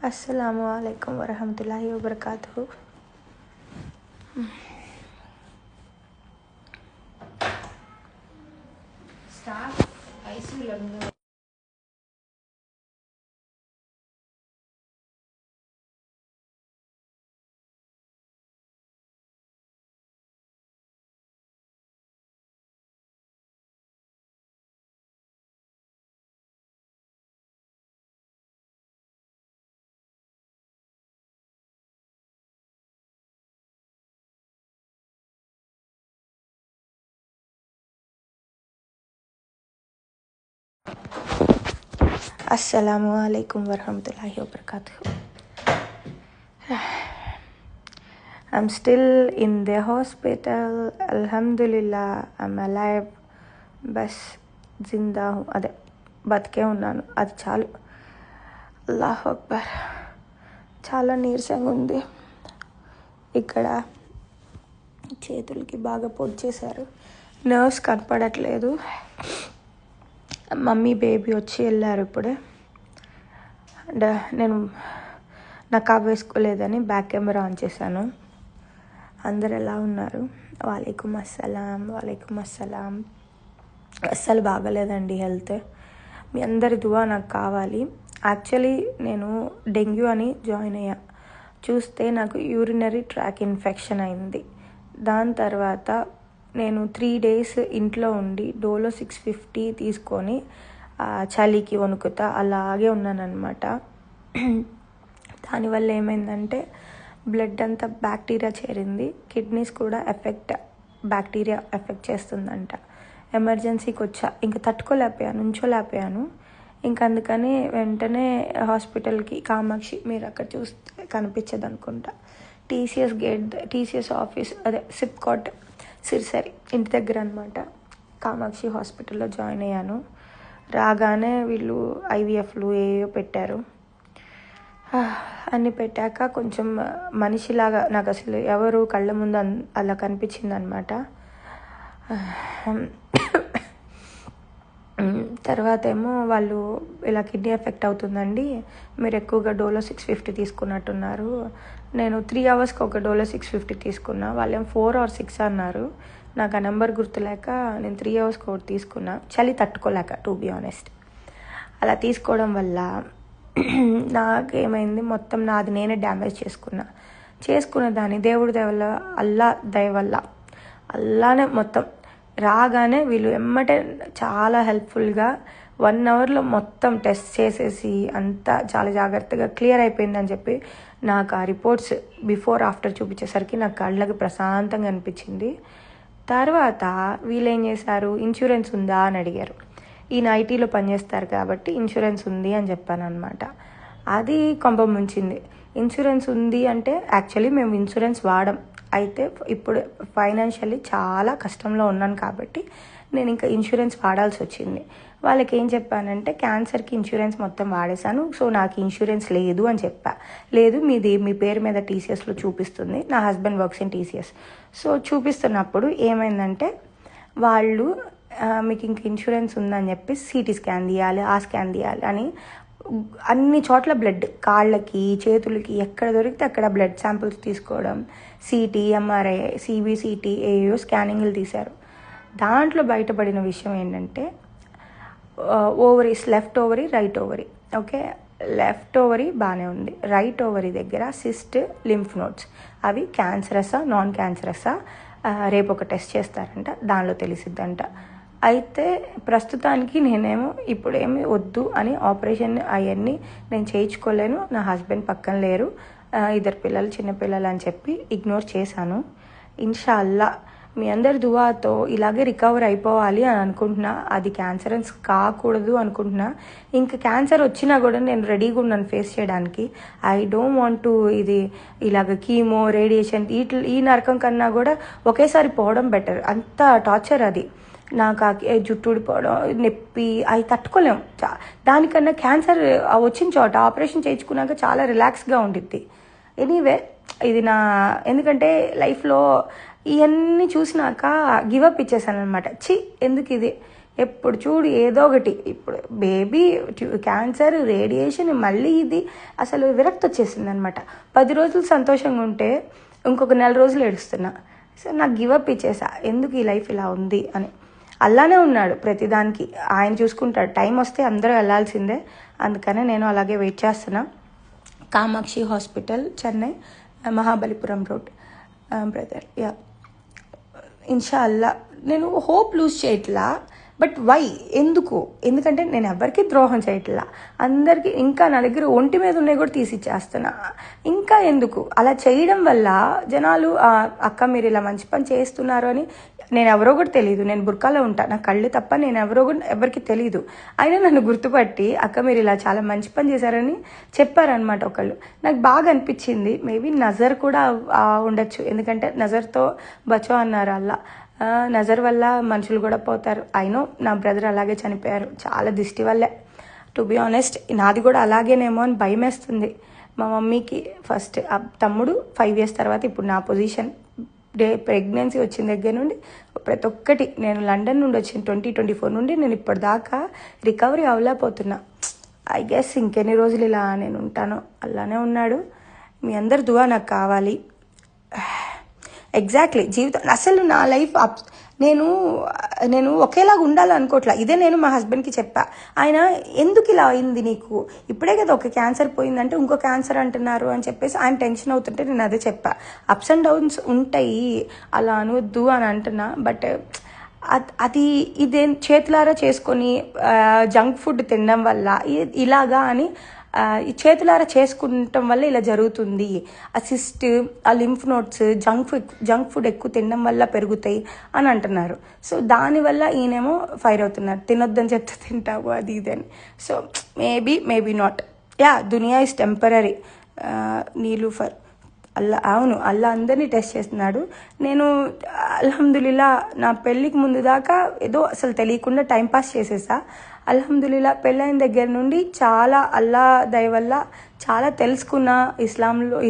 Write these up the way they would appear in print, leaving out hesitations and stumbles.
अस्सलामुअलैकुम वरहमतुल्लाहि वबरकातुहू। స్టాఫ్ ఐసీయూలో ఉన్నారు. अस्सलामुअलैकुम वरहमतुल्लाहि वबरकातुहू। I'm still in the hospital. Alhamdulillah, I'm alive. Bus Zinda who, అదే బతికే ఉన్నాను, అది చాలు. అల్లాహు అక్బర్. చాలా నీరసంగా ఉంది. ఇక్కడ చేతులకి బాగా పొడి చేశారు, నర్వ్స్ కనపడట్లేదు. మమ్మీ బేబీ వచ్చి వెళ్ళారు ఇప్పుడే. అండ్ నేను నకాబ్ వేసుకోలేదని బ్యాక్ కెమెరా ఆన్ చేశాను. అందరు ఎలా ఉన్నారు? వాలేకుమ్ అస్సలాం, వాలేకుమ్ అస్సలాం. అస్సలు బాగలేదండి హెల్త్. మీ అందరి దువా నాకు కావాలి. యాక్చువల్లీ నేను డెంగ్యూ అని జాయిన్ అయ్యా. చూస్తే నాకు యూరినరీ ట్రాక్ ఇన్ఫెక్షన్ అయింది. దాని తర్వాత నేను 3 days ఇంట్లో ఉండి డోలో 650 తీసుకొని చలికి వణుకుతా అలాగే ఉన్నానన్నమాట. దానివల్ల ఏమైందంటే బ్లడ్ అంతా బ్యాక్టీరియా చేరింది, కిడ్నీస్ కూడా బ్యాక్టీరియా ఎఫెక్ట్ చేస్తుందంట. ఎమర్జెన్సీకి వచ్చా, ఇంకా తట్టుకోలేకపోయాను, నుంచోలేకపోయాను. ఇంకా అందుకని వెంటనే హాస్పిటల్కి, కామాక్షి, మీరు అక్కడ చూస్తే కనిపించదు అనుకుంటా, టీసీఎస్ ఆఫీస్, అదే సిప్కాట్ సిరిసరి ఇంటి దగ్గర అనమాట, కామాక్షి హాస్పిటల్లో జాయిన్ అయ్యాను. రాగానే వీళ్ళు ఐవీఎఫ్లు ఏవో పెట్టారు. అన్నీ పెట్టాక కొంచెం మనిషిలాగా నాకు అసలు ఎవరు కళ్ళ ముందు అలా కనిపించింది అనమాట. తర్వాత ఏమో వాళ్ళు ఇలా కిడ్నీ ఎఫెక్ట్ అవుతుందండి, మీరు ఎక్కువగా డోలో 650 తీసుకున్నట్టున్నారు. నేను 3 hours ఒక డోలో 650 తీసుకున్నా. వాళ్ళేమో 4 or 6 అన్నారు. నాకు ఆ నెంబర్ గుర్తులేక నేను 3 hours ఒకటి తీసుకున్నా, చలి తట్టుకోలేక, టు బి ఆనెస్ట్. అలా తీసుకోవడం వల్ల నాకేమైంది, మొత్తం నాది నేనే డ్యామేజ్ చేసుకున్న దాన్ని దేవుడి దయ వల్ల, అల్లా దయ వల్ల, అల్లానే మొత్తం రాగానే వీళ్ళు ఎమ్మటే చాలా హెల్ప్ఫుల్గా 1 hourలో మొత్తం టెస్ట్ చేసేసి అంతా చాలా జాగ్రత్తగా క్లియర్ అయిపోయిందని చెప్పి నాకు ఆ రిపోర్ట్స్ బిఫోర్ ఆఫ్టర్ చూపించేసరికి నాకు కళ్ళకి ప్రశాంతంగా అనిపించింది. తర్వాత వీళ్ళు ఏం చేశారు, ఇన్సూరెన్స్ ఉందా అని అడిగారు. ఈయన ఐటీలో పనిచేస్తారు కాబట్టి ఇన్సూరెన్స్ ఉంది అని చెప్పాను అనమాట. అది కొంప ముంచింది. ఇన్సూరెన్స్ ఉంది అంటే యాక్చువల్లీ మేము ఇన్సూరెన్స్ వాడం, అయితే ఇప్పుడు ఫైనాన్షియల్లీ చాలా కష్టంలో ఉన్నాను కాబట్టి నేను ఇంకా ఇన్సూరెన్స్ వాడాల్సి వచ్చింది. వాళ్ళకి ఏం చెప్పానంటే క్యాన్సర్కి ఇన్సూరెన్స్ మొత్తం వాడేశాను, సో నాకు ఇన్సూరెన్స్ లేదు అని చెప్పా. లేదు, మీ పేరు మీద టీసీఎస్లో చూపిస్తుంది, నా husband works in TCS. So చూపిస్తున్నప్పుడు ఏమైందంటే వాళ్ళు మీకు ఇంక ఇన్సూరెన్స్ ఉందని చెప్పి సిటీ స్కాన్ తీయాలి, ఆ స్కాన్ తీయాలి అని అన్ని చోట్ల బ్లడ్, కాళ్ళకి చేతులకి ఎక్కడ దొరికితే అక్కడ బ్లడ్ శాంపిల్స్ తీసుకోవడం, సిటీ, ఎంఆర్ఐ, సిబిసిటీ, ఏయో స్కానింగ్లు తీశారు. దాంట్లో బయటపడిన విషయం ఏంటంటే ovaries, left ovary, right ovary. Okay, left ovary బాగానే ఉంది, రైట్ ఓవరీ దగ్గర సిస్ట్, లింఫ్ నోడ్స్, అవి క్యాన్సరసా నాన్ క్యాన్సరసా రేపు ఒక టెస్ట్ చేస్తారంట, దానిలో తెలిసిద్దంట. అయితే ప్రస్తుతానికి నేనేమో ఇప్పుడేమి వద్దు అని ఆపరేషన్ అవన్నీ నేను చేయించుకోలేను, నా హస్బెండ్ పక్కన లేరు, 2 పిల్లలు, చిన్నపిల్లలు అని చెప్పి ఇగ్నోర్ చేశాను. ఇన్షాల్లా మీ అందరి దువాతో ఇలాగే రికవర్ అయిపోవాలి అని అనుకుంటున్నా. అది క్యాన్సరన్స్ కాకూడదు అనుకుంటున్నా. ఇంకా క్యాన్సర్ వచ్చినా కూడా నేను రెడీగా ఉన్నాను ఫేస్ చేయడానికి. ఐ డోంట్ వాంట్ టు ఇది ఇలాగ కీమో, రేడియేషన్, ఈ నరకం కన్నా కూడా ఒకేసారి పోవడం బెటర్. అంత టార్చర్ అది. నాకు జుట్టు ఊడిపోవడం, నొప్పి, అవి తట్టుకోలేము. దానికన్నా క్యాన్సర్ వచ్చిన చోట ఆపరేషన్ చేయించుకున్నాక చాలా రిలాక్స్గా ఉండిద్ది. ఎనీవే ఇది ఎందుకంటే లైఫ్లో ఇవన్నీ చూసినాక గివప్ ఇచ్చేసాను అనమాట. ఎందుకు ఇది ఎప్పుడు చూడు ఏదో ఒకటి. ఇప్పుడు బేబీ క్యాన్సర్, రేడియేషన్, మళ్ళీ ఇది, అసలు విరక్తి వచ్చేసింది అనమాట. 10 రోజులు సంతోషంగా ఉంటే ఇంకొక 4 రోజులు ఏడుస్తున్నా. సో నాకు గివప్ ఇచ్చేసా, ఎందుకు ఈ లైఫ్ ఇలా ఉంది అని. అల్లానే ఉన్నాడు ప్రతిదానికి, ఆయన చూసుకుంటాడు. టైం వస్తే అందరూ వెళ్ళాల్సిందే, అందుకనే నేను అలాగే వెయిట్ చేస్తున్నా. Kamakshi hospital, Chennai, Mahabalipuram road, brother. Yeah, ఇన్షాల్లా. నేను హోప్ లూజ్ చేయట్లా, బట్ వై, ఎందుకు? ఎందుకంటే నేను ఎవరికి ద్రోహం చేయట్లా, అందరికీ. ఇంకా నా దగ్గర ఒంటి మీద ఉన్నాయి కూడా తీసిచ్చేస్తున్నా. ఇంకా ఎందుకు అలా చేయడం వల్ల జనాలు అక్క మీరు ఇలా మంచి పని చేస్తున్నారు అని. నేను ఎవరో కూడా తెలియదు, నేను బుర్కాలో ఉంటా, నా కళ్ళు తప్ప నేను ఎవరో కూడా ఎవరికి తెలియదు. అయినా నన్ను గుర్తుపట్టి అక్క మీరు ఇలా చాలా మంచి పని చేశారని చెప్పారనమాట ఒకళ్ళు. నాకు బాగా అనిపించింది. మేబీ నజర్ కూడా ఉండొచ్చు, ఎందుకంటే నజర్తో బచో అన్నారు అల్లా. నజర్ వల్ల మనుషులు కూడా పోతారు. అయినో నా బ్రదర్ అలాగే చనిపోయారు, చాలా దిష్టి వల్లే. టు బి ఆనెస్ట్ నాది కూడా అలాగేనేమో అని భయం వేస్తుంది. మా మమ్మీకి ఫస్ట్ తమ్ముడు 5 years తర్వాత ఇప్పుడు నా పొజిషన్. ప్రెగ్నెన్సీ వచ్చిన దగ్గర నుండి ప్రతి ఒక్కటి, నేను లండన్ నుండి వచ్చిన 2024 నుండి నేను ఇప్పటిదాకా రికవరీ అవ్వలేకపోతున్నా. ఐ గెస్ ఇంకెన్ని రోజులు ఇలా నేను ఉంటానో. అలానే ఉన్నాడు. మీ అందరు దువా నాకు కావాలి. ఎగ్జాక్ట్లీ జీవితం అసలు నా లైఫ్ నేను ఒకేలాగా ఉండాలనుకోవట్లా. ఇదే నేను మా హస్బెండ్కి చెప్పా. ఆయన ఎందుకు ఇలా అయింది నీకు, ఇప్పుడే కదా ఒక క్యాన్సర్ పోయిందంటే ఇంకో క్యాన్సర్ అంటున్నారు అని చెప్పేసి ఆయన టెన్షన్ అవుతుంటే నేను అదే చెప్పా. అప్స్ అండ్ డౌన్స్ ఉంటాయి, అలా అనవద్దు అని అంటున్నా. బట్ అది ఇదే చేతులారా చేసుకొని జంక్ ఫుడ్ తినడం వల్ల ఇలాగా అని, ఈ చేతులారా చేసుకుంటాం వల్ల ఇలా జరుగుతుంది. ఆ సిస్ట్, ఆ లింఫ్ నోట్స్, జంక్ ఫుడ్ ఎక్కువ తినడం వల్ల పెరుగుతాయి అని అంటున్నారు. సో దానివల్ల ఈయనేమో ఫైర్ అవుతున్నారు, తినొద్దని చెప్తే తింటావు అది ఇది అని. So maybe not. Yeah, Duniya is temporary. నీలూఫర్ అల్లా, అవును, అల్లా అందరినీ టెస్ట్ చేస్తున్నాడు. నేను అల్హమ్దులిల్లా నా పెళ్ళికి ముందు దాకా ఏదో అసలు తెలియకుండా టైంపాస్ చేసేసా. అల్హమ్దులిల్లా పెళ్ళైన దగ్గర నుండి చాలా అల్లా దయ వల్ల చాలా తెలుసుకున్నా.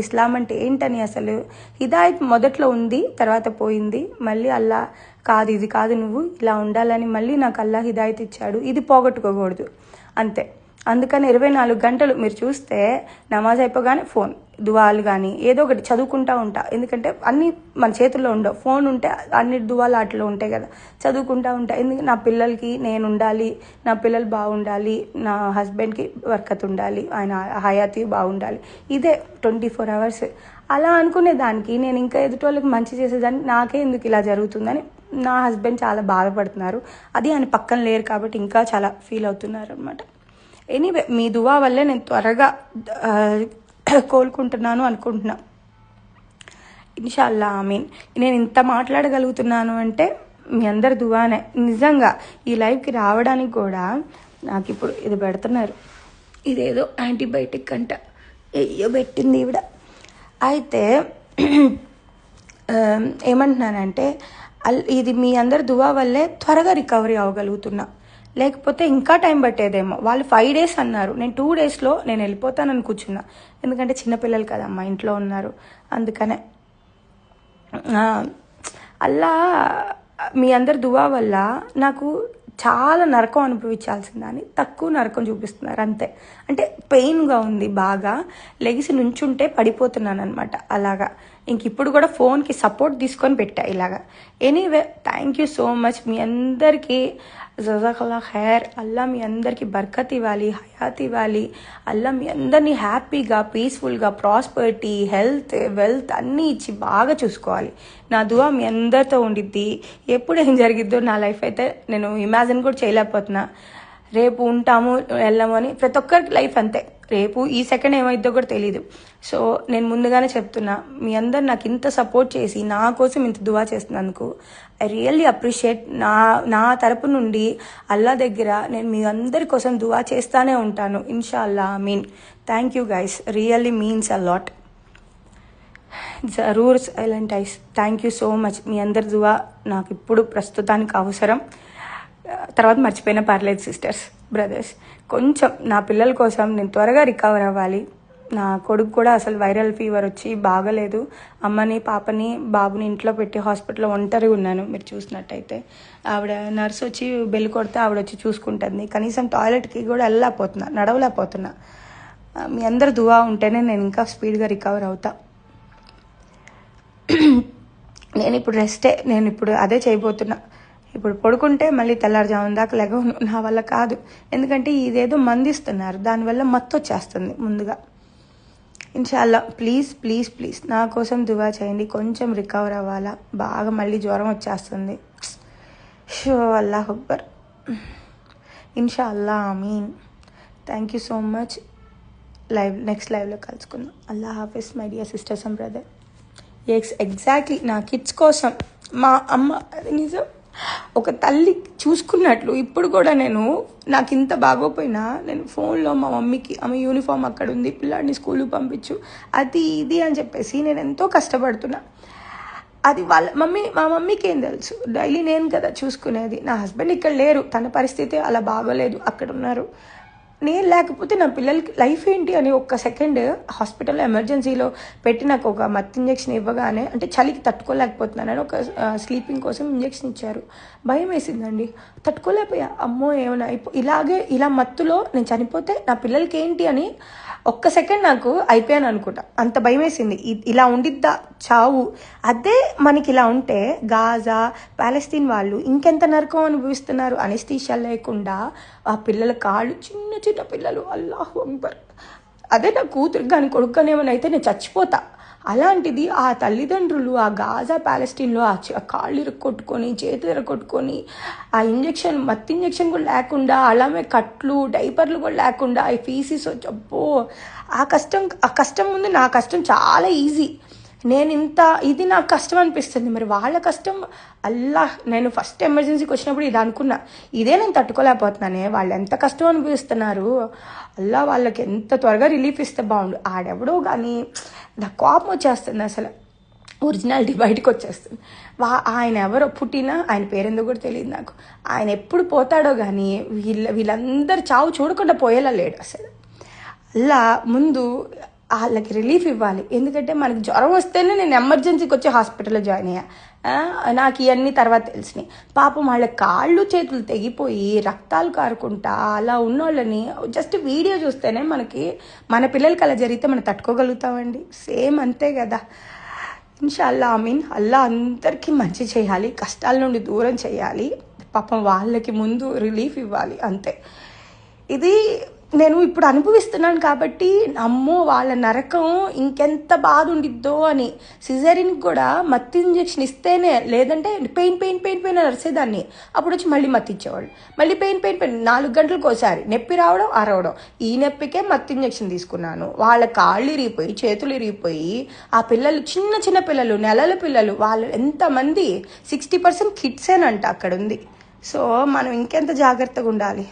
ఇస్లాం అంటే ఏంటని, అసలు హిదాయత్ మొదట్లో ఉంది, తర్వాత పోయింది. మళ్ళీ అల్లా కాదు, ఇది కాదు, నువ్వు ఇలా ఉండాలని మళ్ళీ నాకు అల్లా హిదాయత్ ఇచ్చాడు. ఇది పోగొట్టుకోకూడదు అంతే. అందుకని 24 గంటలు మీరు చూస్తే నమాజ్ అయిపోగానే ఫోన్, దువాలు కానీ ఏదో ఒకటి చదువుకుంటూ ఉంటా. ఎందుకంటే అన్నీ మన చేతుల్లో ఉండవు. ఫోన్ ఉంటే అన్ని దువాలు అట్లా ఉంటాయి కదా, చదువుకుంటూ ఉంటా. ఎందుకంటే నా పిల్లలకి నేను ఉండాలి, నా పిల్లలు బాగుండాలి, నా హస్బెండ్కి బర్కత్ ఉండాలి, ఆయన హయాతీ బాగుండాలి. ఇదే 24 hours. అలా అనుకునే దానికి నేను ఇంకా ఎదుటోళ్ళకి మంచి చేసేదానికి నాకే ఎందుకు ఇలా జరుగుతుందని నా హస్బెండ్ చాలా బాధపడుతున్నారు. అది ఆయన పక్కన లేరు కాబట్టి ఇంకా చాలా ఫీల్ అవుతున్నారు అనమాట. ఎనీవే, మీ దువా వల్లే నేను త్వరగా కోలుకుంటున్నాను అనుకుంటున్నా. ఇన్షాల్లా, ఆమీన్. నేను ఇంత మాట్లాడగలుగుతున్నాను అంటే మీ అందరి దువానే. నిజంగా ఈ లైఫ్కి రావడానికి కూడా నాకు ఇప్పుడు ఇది పెడుతున్నారు, ఇదేదో యాంటీబయాటిక్ అంట, అయ్యో పెట్టింది ఈవిడ. అయితే ఏమంటున్నానంటే ఇది మీ అందరి దువా వల్లే త్వరగా రికవరీ అవ్వగలుగుతున్నా. లేకపోతే ఇంకా టైం పట్టేదేమో. వాళ్ళు 5 days అన్నారు, నేను 2 daysలో నేను వెళ్ళిపోతానని కూర్చున్నా. ఎందుకంటే చిన్నపిల్లలు కదా అమ్మ ఇంట్లో ఉన్నారు, అందుకనే. అలా మీ అందరి దువా వల్ల నాకు చాలా నరకం అనుభవించాల్సిందని తక్కువ నరకం చూపిస్తున్నారు అంతే. అంటే పెయిన్గా ఉంది బాగా, లెగిసి నుంచుంటే పడిపోతున్నాను అనమాట. అలాగా ఇంక ఇప్పుడు కూడా ఫోన్కి సపోర్ట్ తీసుకొని పెట్టా ఇలాగా. Anyway, thank you so much. మీ అందరికీ జజాకల్లా ఖైర్. అల్లా మీ అందరికీ బర్కత్ ఇవ్వాలి, హయాత్ ఇవ్వాలి. అల్లా మీ అందరినీ హ్యాపీగా, పీస్ఫుల్గా, ప్రాస్పరిటీ, హెల్త్, వెల్త్ అన్నీ ఇచ్చి బాగా చూసుకోవాలి. నా దువా మీ అందరితో ఉండిద్ది. ఎప్పుడు ఏం జరిగిద్దో నా లైఫ్ అయితే నేను ఇమాజిన్ కూడా చేయలేకపోతున్నా. రేపు ఉంటాము వెళ్ళాము అని, ప్రతి ఒక్కరికి లైఫ్ అంతే. రేపు ఈ సెకండ్ ఏమైద్దో కూడా తెలీదు. సో నేను ముందుగానే చెప్తున్నా, మీ అందరు నాకు ఇంత సపోర్ట్ చేసి నా కోసం ఇంత దువా చేస్తున్నందుకు ఐ రియల్లీ అప్రిషియేట్. నా తరపు నుండి అల్లా దగ్గర నేను మీ అందరి కోసం దువా చేస్తానే ఉంటాను, ఇన్షాల్లా, ఆమీన్. Thank you guys, really means a lot. జరూర్ silent eyes. Thank you so much. మీ అందరి దువా నాకు ఇప్పుడు ప్రస్తుతానికి అవసరం. తర్వాత మర్చిపోయినా పర్లేదు సిస్టర్స్, బ్రదర్స్. కొంచెం నా పిల్లల కోసం నేను త్వరగా రికవర్ అవ్వాలి. నా కొడుకు కూడా అసలు వైరల్ ఫీవర్ వచ్చి బాగలేదు. అమ్మని పాపని బాబుని ఇంట్లో పెట్టి హాస్పిటల్లో ఒంటరిగా ఉన్నాను. మీరు చూసినట్టయితే ఆవిడ నర్స్ వచ్చి బెల్ కొడితే ఆవిడ వచ్చి చూసుకుంటుంది. కనీసం టాయిలెట్కి కూడా నడవలేకపోతున్నా. మీ అందరు దువా ఉంటేనే నేను ఇంకా స్పీడ్గా రికవర్ అవుతా. నేను ఇప్పుడు అదే చేయబోతున్నా. ఇప్పుడు పడుకుంటే మళ్ళీ తెల్లారుజామున దాకా లెగవను. నా వల్ల కాదు. ఎందుకంటే ఇదేదో మందిస్తున్నారు, దానివల్ల మత్తు వచ్చేస్తుంది ముందుగా. ఇన్షాల్లా ప్లీజ్ ప్లీజ్ ప్లీజ్ నా కోసం దువా చేయండి. కొంచెం రికవర్ అవ్వాలా, బాగా మళ్ళీ జ్వరం వచ్చేస్తుంది. షో అల్లాహ్ అక్బర్. ఇన్షాల్లా ఆమీన్. Thank you so much. Next లైవ్లో కలుసుకుందాం. అల్లా హాఫిజ్ my dear sisters and brother. Exactly నా కిడ్స్ కోసం మా అమ్మ నిజం ఒక తల్లి చూసుకున్నట్లు ఇప్పుడు కూడా నాకు ఇంత బాగోపోయినా నేను ఫోన్లో మా మమ్మీకి ఆమె యూనిఫామ్ అక్కడ ఉంది, పిల్లాడిని స్కూల్కి పంపించు, అది ఇది అని చెప్పేసి నేను ఎంతో కష్టపడుతున్నా. అది మా మమ్మీకి ఏం తెలుసు, డైలీ నేను కదా చూసుకునేది. నా హస్బెండ్ ఇక్కడ లేరు, తన పరిస్థితి అలా బాగోలేదు, అక్కడ ఉన్నారు. నేను లేకపోతే నా పిల్లలకి లైఫ్ ఏంటి అని ఒక్క సెకండ్ హాస్పిటల్లో ఎమర్జెన్సీలో పెట్టి నాకు ఒక మత్తు ఇంజెక్షన్ ఇవ్వగానే, అంటే చలికి తట్టుకోలేకపోతున్నానని ఒక స్లీపింగ్ కోసం ఇంజెక్షన్ ఇచ్చారు. భయం వేసిందండి, తట్టుకోలేకపోయా. అమ్మో ఏమైనా ఇలా మత్తులో నేను చనిపోతే నా పిల్లలకి ఏంటి అని ఒక్క సెకండ్ నాకు అయిపోయాను అనుకుంటా. అంత భయం వేసింది. ఇలా ఉండిద్దా చావు. అదే మనకి ఇలా ఉంటే గాజా పాలస్తీన్ వాళ్ళు ఇంకెంత నరకం అనుభవిస్తున్నారు. అనెస్థీషియా లేకుండా ఆ పిల్లల కాళ్ళు, చిన్న చిన్న పిల్లలు, అల్లాహు అక్బర్. అదే నా కూతురు కానీ కొడుకు కానీ ఏమైనా అయితే నేను చచ్చిపోతా. అలాంటిది ఆ తల్లిదండ్రులు ఆ గాజా ప్యాలెస్టీన్లో ఆ కాళ్ళు ఇరగొట్టుకొని చేతులు ఇరగొట్టుకొని ఆ మత్తు ఇంజెక్షన్ కూడా లేకుండా, అలాగే కట్లు డైపర్లు కూడా లేకుండా ఆ ఫీసెస్ వచ్చి అబ్బో ఆ కష్టం ముందు నా కష్టం చాలా ఈజీ. ఇది నాకు కష్టం అనిపిస్తుంది. మరి వాళ్ళ కష్టం నేను ఫస్ట్ ఎమర్జెన్సీకి వచ్చినప్పుడు ఇది అనుకున్నా, ఇదే నేను తట్టుకోలేకపోతున్నానే, వాళ్ళు ఎంత కష్టం అనిపిస్తున్నారు, వాళ్ళకి ఎంత త్వరగా రిలీఫ్ ఇస్తే బాగుండు. ఆడెవడో కానీ నాకు కోపం వచ్చేస్తుంది, అసలు ఒరిజినాలిటీ బయటకు వచ్చేస్తుంది. ఆయన ఎవరో పుట్టినా ఆయన పేరెందుకు కూడా తెలియదు నాకు. ఆయన ఎప్పుడు పోతాడో కానీ వీళ్ళందరూ చావు చూడకుండా పోయేలా లేడు అసలు. ముందు వాళ్ళకి రిలీఫ్ ఇవ్వాలి. ఎందుకంటే మనకి జ్వరం వస్తేనే నేను ఎమర్జెన్సీకి వచ్చి హాస్పిటల్లో జాయిన్ అయ్యా. నాకు ఇవన్నీ తర్వాత తెలిసినాయి. పాపం వాళ్ళ కాళ్ళు చేతులు తెగిపోయి రక్తాలు కారుకుంటా అలా ఉన్నోళ్ళని జస్ట్ వీడియో చూస్తేనే మన పిల్లలకి అలా జరిగితే మనం తట్టుకోగలుగుతామండి. సేమ్ అంతే కదా. ఇన్షాల్లా ఆమీన్. అందరికీ మంచి చేయాలి, కష్టాల నుండి దూరం చేయాలి. పాపం వాళ్ళకి ముందు రిలీఫ్ ఇవ్వాలి, అంతే. ఇది నేను ఇప్పుడు అనుభవిస్తున్నాను కాబట్టి అమ్మో వాళ్ళ నరకం ఇంకెంత బాధ ఉండిద్దో అని. సిజరీన్ కూడా మత్తు ఇంజెక్షన్ ఇస్తేనే, లేదంటే పెయిన్ నడిచేదాన్ని. అప్పుడు వచ్చి మళ్ళీ మత్తు ఇచ్చేవాళ్ళు, మళ్ళీ పెయిన్ 4 గంటలకు ఒకసారి నొప్పి రావడం అరవడం. ఈ నొప్పికే మత్తు ఇంజెక్షన్ తీసుకున్నాను. వాళ్ళ కాళ్ళు ఇరిగిపోయి చేతులు ఇరిగిపోయి ఆ పిల్లలు చిన్న పిల్లలు, నెలల పిల్లలు, వాళ్ళు ఎంతమంది 60% కిడ్సేనంట అక్కడ ఉంది. సో మనం ఇంకెంత జాగ్రత్తగా ఉండాలి.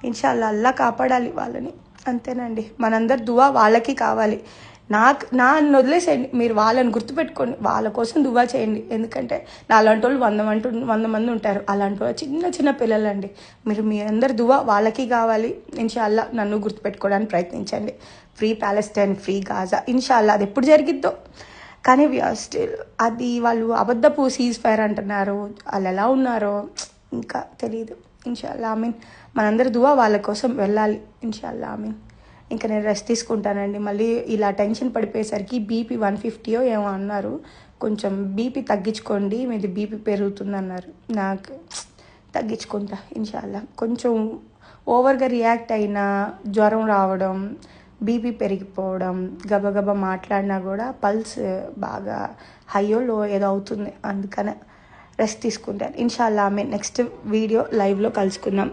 ఇన్షాల్లా కాపాడాలి వాళ్ళని, అంతేనండి. మనందరు దువా వాళ్ళకి కావాలి. నన్ను వదిలేసేయండి, మీరు వాళ్ళని గుర్తుపెట్టుకోండి, వాళ్ళ కోసం దువా చేయండి. ఎందుకంటే నా అలాంటి వాళ్ళు 100 మంది ఉంటారు. అలాంటి వాళ్ళు చిన్న పిల్లలండి. మీ అందరు దువా వాళ్ళకి కావాలి. ఇన్షాల్లా నన్ను గుర్తుపెట్టుకోవడానికి ప్రయత్నించండి. Free Palestine, free Gaza. ఇన్షాల్లా అది ఎప్పుడు జరిగిద్దో కానీ స్టిల్ అది వాళ్ళు అబద్ధపు సీజ్ ఫైర్ అంటున్నారు. వాళ్ళు ఎలా ఉన్నారో ఇంకా తెలియదు. ఇన్షాల్లా ఆమీన్. మనందరి దువా వాళ్ళ కోసం వెళ్ళాలి. ఇన్షాల్లా ఆమీన్. ఇంకా నేను రెస్ట్ తీసుకుంటానండి. మళ్ళీ ఇలా టెన్షన్ పడిపోయేసరికి బీపీ 150 ఏమో అన్నారు. కొంచెం బీపీ తగ్గించుకోండి, మీది బీపీ పెరుగుతుందన్నారు. నాకు తగ్గించుకుంటా ఇన్షాల్లా. కొంచెం ఓవర్గా రియాక్ట్ అయినా జ్వరం రావడం, బీపీ పెరిగిపోవడం, గబగబా మాట్లాడినా కూడా పల్స్ బాగా హైయో లో ఏదో అవుతుంది. అందుకనే రెస్ట్ తీసుకుంటాను. ఇన్షాల్లా ఆమె నెక్స్ట్ వీడియో లైవ్లో కలుసుకుందాం.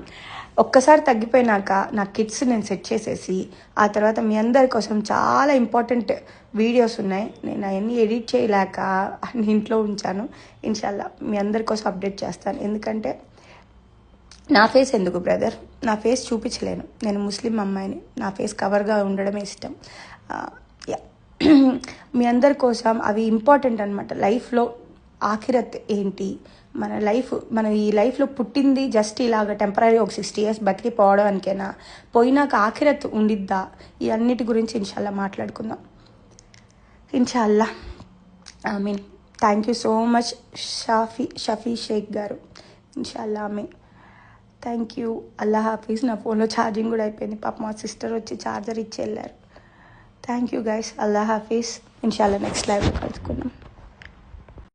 ఒక్కసారి తగ్గిపోయినాక నా కిడ్స్ నేను సెట్ చేసేసి ఆ తర్వాత మీ అందరి కోసం చాలా ఇంపార్టెంట్ వీడియోస్ ఉన్నాయి. నేను అవన్నీ ఎడిట్ చేయలేక అన్ని ఇంట్లో ఉంచాను. ఇన్షాల్లా మీ అందరి కోసం అప్డేట్ చేస్తాను. ఎందుకంటే నా ఫేస్ ఎందుకు బ్రదర్, నా ఫేస్ చూపించలేను. నేను ముస్లిం అమ్మాయిని, నా ఫేస్ కవర్గా ఉండడమే ఇష్టం. మీ అందరి కోసం అవి ఇంపార్టెంట్ అనమాట. లైఫ్లో ఆఖిరత్ ఏంటి, మన ఈ లైఫ్లో పుట్టింది జస్ట్ ఇలాగ టెంపరీ ఒక 60 years బతికి పోవడానికేనా, పోయినాక ఆఖిరత్ ఉండిద్దా, ఈ అన్నిటి గురించి ఇన్షాల్లా మాట్లాడుకుందాం. ఇన్షాల్లా. ఆమీన్. Thank you so much Shafi Sheikh garu. ఇన్షాల్లా ఆమీన్. Thank you. అల్లా హాఫీజ్. నా ఫోన్లో ఛార్జింగ్ కూడా అయిపోయింది. పాప మా సిస్టర్ వచ్చి ఛార్జర్ ఇచ్చి వెళ్ళారు. Thank you guys. అల్లా హాఫీజ్. ఇన్షాల్లా నెక్స్ట్ లైవ్లో కలుసుకుందాం.